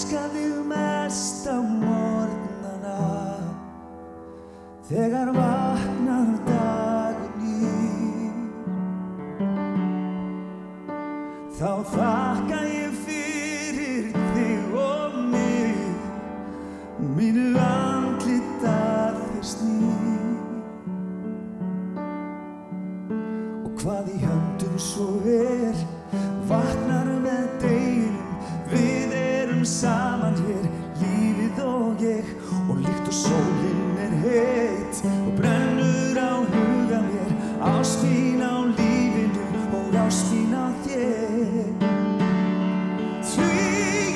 elska þig mest á morgnana, þegar vaknar dagur nýr. Þá þakka ég fyrir þig og mig, mínu andlit að þér snýr. Og hvað í höndum svo vaknar með deginum, við erum saman hér, lífið og ég. Og líkt og sólin heit og brennur á huga mér, ást mín á lífinu og ást mín á þér. Því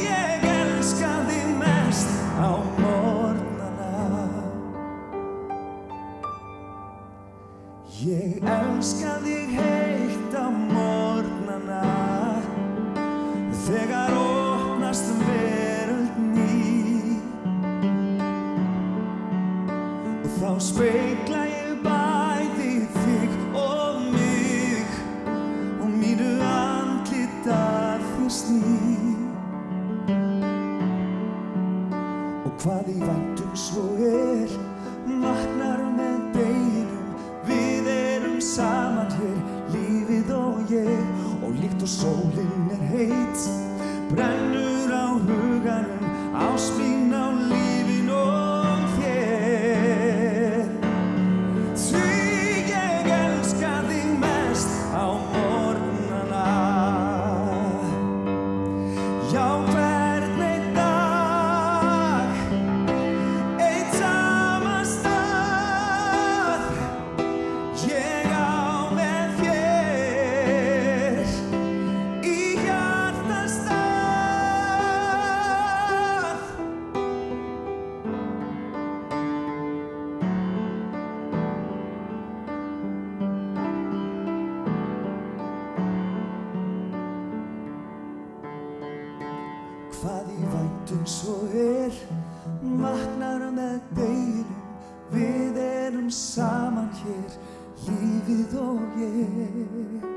ég elska þig mest á morgnana, ég elska þig heitt á morgnana, þegar opnast veröld ný. Og þá spegla ég bæði þig og mig, og mínu andlit að þér snýr. Og hvað í vændum svo vaknar með deginum, við erum saman hér, lífið og ég. Og líkt og sólin heit, brennur á huganum, ást mín á lífinu og þér. Því ég elska þig mest á morgnana, já hvern einn dag, einn sama stað, ég á með þér í hjartastað. Hvað í vændum svo vaknar með deginum, við erum saman hér, lífið og ég.